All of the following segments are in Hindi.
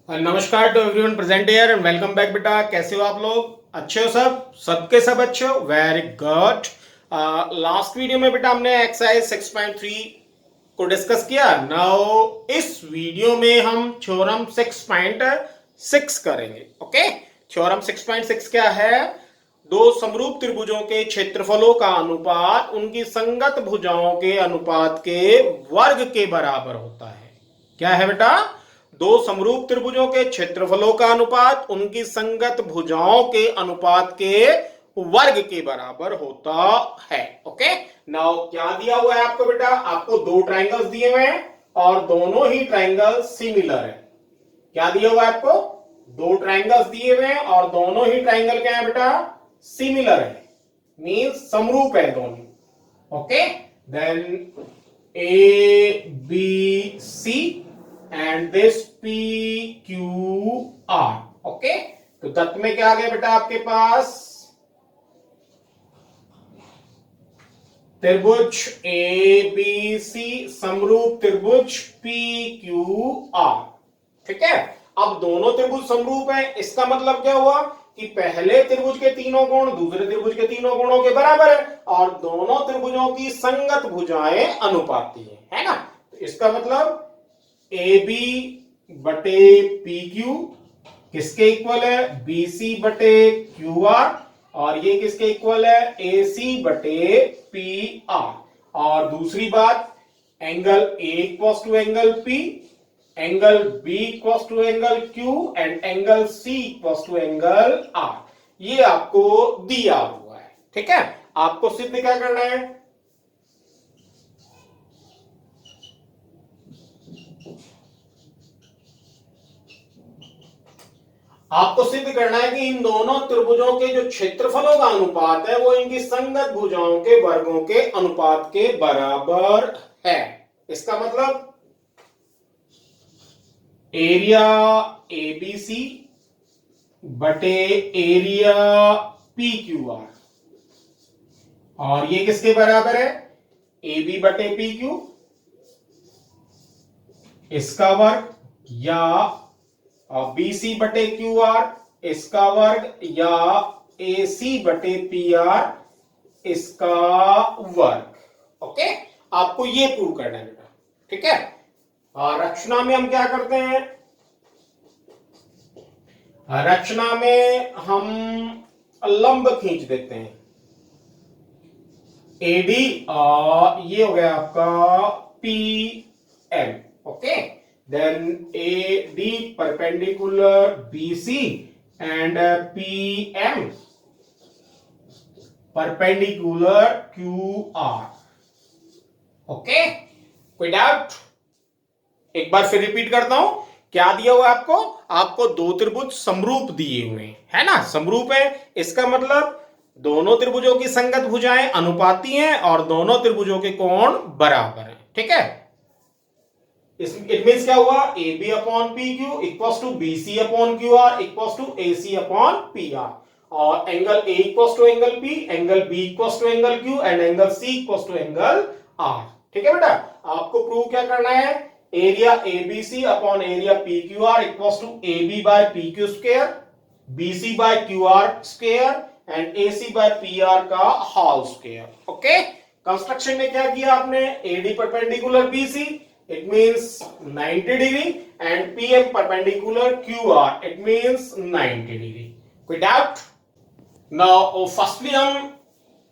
नमस्कार to everyone present here and welcome back बेटा। कैसे हो आप लोग? अच्छे हो? सबके सब अच्छे हो? Very good. लास्ट वीडियो में बेटा हमने एक्सरसाइज 6.3 को डिस्कस किया। नाउ इस वीडियो में हम थ्योरम 6.6 करेंगे। ओके, थ्योरम 6.6 क्या है? दो समरूप त्रिभुजों के क्षेत्रफलों का अनुपात उनकी संगत भुजाओं के अनुपात के वर्ग के बराबर होता है। क्या है बेटा? दो समरूप त्रिभुजों के क्षेत्रफलों का अनुपात उनकी संगत भुजाओं के अनुपात के वर्ग के बराबर होता है। ओके, नाउ क्या दिया हुआ है आपको बेटा? आपको दो ट्राइंगल्स दिए हुए हैं और दोनों ही ट्राइंगल सिमिलर है। क्या दिया हुआ है आपको? दो ट्राइंगल्स दिए हुए हैं और दोनों ही ट्राइंगल क्या है बेटा? सिमिलर है, मींस समरूप है दोनों। Okay, then A B C and this P Q R. Okay, तो तत्व में क्या आ गया बेटा आपके पास? त्रिभुज ए बी सी समरूप त्रिभुज पी क्यू आर। ठीक है, अब दोनों त्रिभुज समरूप है, इसका मतलब क्या हुआ कि पहले त्रिभुज के तीनों कोण दूसरे त्रिभुज के तीनों कोणों के बराबर है और दोनों त्रिभुजों की संगत भुजाएं अनुपाती है ना? तो इसका मतलब ए बी बटे पी क्यू किसके इक्वल है? बी सी बटे क्यू आर। और ये किसके इक्वल है? ए सी बटे पी आर। और दूसरी बात, angle A equals to angle P, angle B equals to angle Q and angle C equals to angle R. ये आपको दिया हुआ है। ठीक है, आपको सिद्ध क्या करना है? आपको सिद्ध करना है कि इन दोनों त्रिभुजों के जो क्षेत्रफलों का अनुपात है वो इनकी संगत भुजाओं के वर्गों के अनुपात के बराबर है। इसका मतलब एरिया एबीसी बटे एरिया पी क्यू आर, और ये किसके बराबर है? ए बी बटे पी क्यू इसका वर्ग, या बी सी बटे क्यू आर इसका वर्ग, या ए सी बटे पी आर इसका वर्ग। ओके, आपको ये प्रूव करना है बेटा। ठीक है, और रचना में हम क्या करते हैं? रचना में हम लंब खींच देते हैं। एडी ये हो गया आपका P M. Okay, then AD perpendicular BC and PM perpendicular QR। Okay, कोई डाउट? एक बार फिर रिपीट करता हूं। क्या दिया हुआ आपको? आपको दो त्रिभुज समरूप दिए हुए है ना? समरूप है, इसका मतलब दोनों त्रिभुजों की संगत भुजाएं अनुपाती हैं और दोनों त्रिभुजों के कोण बराबर हैं। ठीक है, इट मीन्स क्या हुआ? A B upon P Q equals to B C upon Q R equals to A C upon P R, और angle A equals to angle P, angle B equals to angle Q and angle C equals to angle R. ठीक है बेटा, आपको प्रूव क्या करना है? Area A B C upon area P Q R equals to A B by P Q square, B C bye Q R square and A C by P R का होल स्क्वायर। ओके, कंस्ट्रक्शन में क्या किया आपने? AD perpendicular B C, it means 90 degree and PM perpendicular QR, it means 90 degree। कोई डाउट? नाउ फर्स्टली हम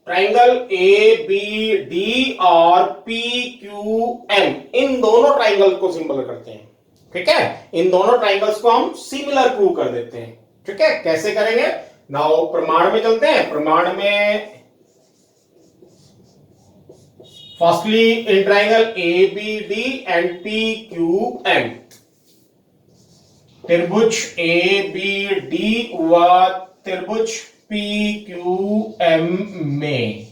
ट्राइंगल ए बी डी और पी क्यू एम इन दोनों ट्राइंगल को सिंबल करते हैं। ठीक है, इन दोनों ट्राइंगल्स को हम सिमिलर प्रूव कर देते हैं। ठीक है, कैसे करेंगे? नाउ प्रमाण में चलते हैं। प्रमाण में Firstly, in triangle ABD and PQM, त्रिभुज ABD व त्रिभुज PQM में,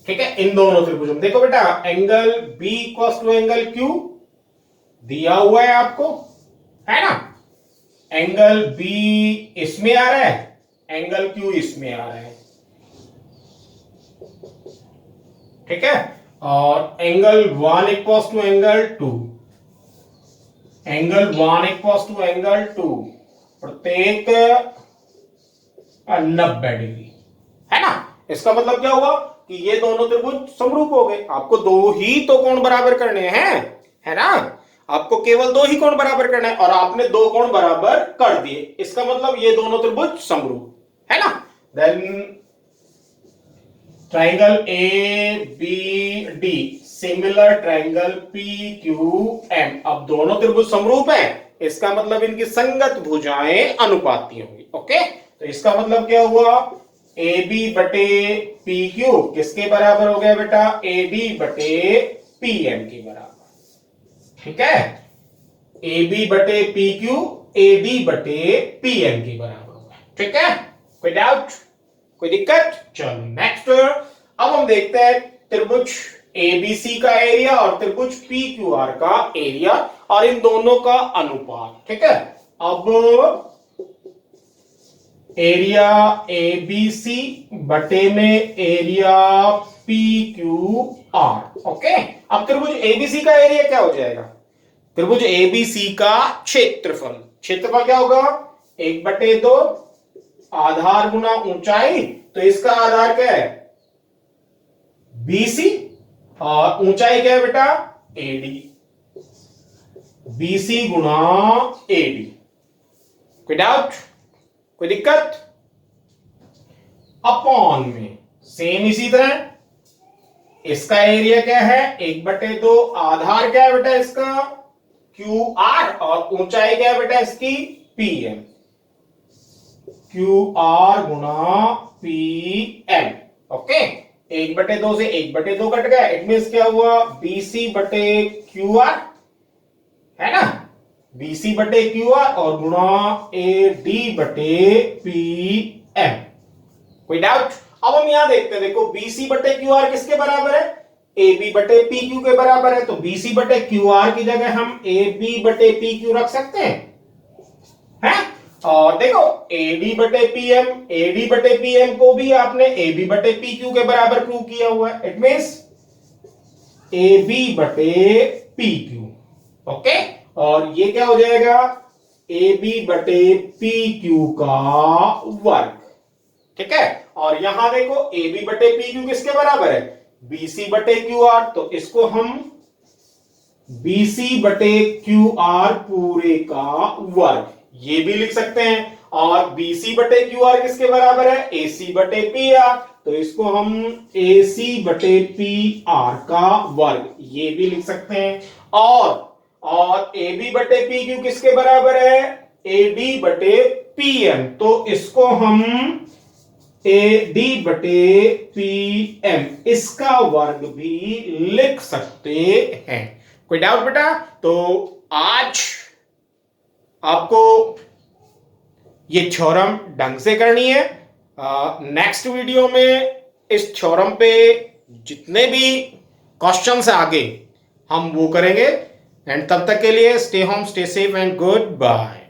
ठीक है, इन दोनों त्रिभुजों में देखो बेटा, angle B equals to angle Q दिया हुआ है आपको, है ना? एंगल B इसमें आ रहा है, एंगल Q इसमें आ रहा है। ठीक है, और angle 1 equals to angle 2, angle 1 equals to angle 2, प्रत्येक 90 डिग्री, है ना। इसका मतलब क्या हुआ कि ये दोनों त्रिभुज समरूप हो गए। आपको दो ही तो कोण बराबर करने हैं, है ना। आपको केवल दो ही कोण बराबर करना है और आपने दो कोण बराबर कर दिए। इसका मतलब ये दोनों त्रिभुज समरूप, है ना। Then triangle A B D similar triangle P Q M. अब दोनों त्रिभुज समरूप है, इसका मतलब इनकी संगत भुजाएं अनुपाती होंगी। ओके, तो इसका मतलब क्या हुआ, ए बी बटे पी क्यू किसके बराबर हो गया बेटा, ए डी बटे पी एम के बराबर। ठीक है, ए बी बटे पी क्यू ए डी बटे पी एम के बराबर होगा। ठीक है, कोई डाउट, कोई दिक्कत। चलो नेक्स्ट, अब हम देखते हैं त्रिभुज एबीसी का एरिया और त्रिभुज पी क्यू आर का एरिया और इन दोनों का अनुपात। ठीक है, अब एरिया एबीसी बटे में area P Q R. Okay, अब त्रिभुज एबीसी का एरिया क्या हो जाएगा, त्रिभुज एबीसी का क्षेत्रफल। क्षेत्रफल क्या होगा, 1/2 आधार गुना ऊंचाई, तो इसका आधार क्या है, बीसी, और ऊंचाई क्या है बेटा, एडी। बीसी गुना एडी। कोई डाउट, कोई दिक्कत। अपॉन में सेम इसी तरह इसका एरिया क्या है, 1/2 आधार क्या है बेटा इसका, क्यू आर, और ऊंचाई क्या है बेटा इसकी, पी एम। क्यू आर गुना पी एम। ओके, 1/2 से 1/2 कट गया, इट मींस क्या हुआ, बीसी बटे क्यू आर, है ना, बीसी बटे क्यू आर और गुणा ए डी बटे पी एम। कोई डाउट। अब हम यहां देखते हैं, देखो बीसी बटे क्यू आर किसके बराबर है, ए बी बटे पी क्यू के बराबर है, तो बीसी बटे क्यू आर की जगह हम ए बी बटे पी क्यू रख सकते हैं, है? और देखो एडी बटे पी एम, एडी बटे पी एम को भी आपने ए बी बटे पी क्यू के बराबर प्रूव किया हुआ है, इट मींस ए बी बटे पी क्यू। ओके, और ये क्या हो जाएगा, ए बी बटे पी क्यू का वर्ग। ठीक है, और यहां देखो ए बी बटे पी क्यू किसके बराबर है, बीसी बटे क्यू आर, तो इसको हम बीसी बटे क्यू आर पूरे का वर्ग ये भी लिख सकते हैं, और बीसी बटे क्यू आर किसके बराबर है, एसी बटे पी आर, तो इसको हम एसी बटे पी आर का वर्ग ये भी लिख सकते हैं, और ए बी बटे पी क्यू किसके बराबर है, ए डी बटे पी एम, तो इसको हम ए डी बटे पी एम इसका वर्ग भी लिख सकते हैं। कोई डाउट बेटा। तो आज आपको ये थ्योरम ढंग से करनी है, नेक्स्ट वीडियो में इस थ्योरम पे जितने भी क्वेश्चंस आगे हम वो करेंगे, एंड तब तक के लिए stay home, stay safe and good bye.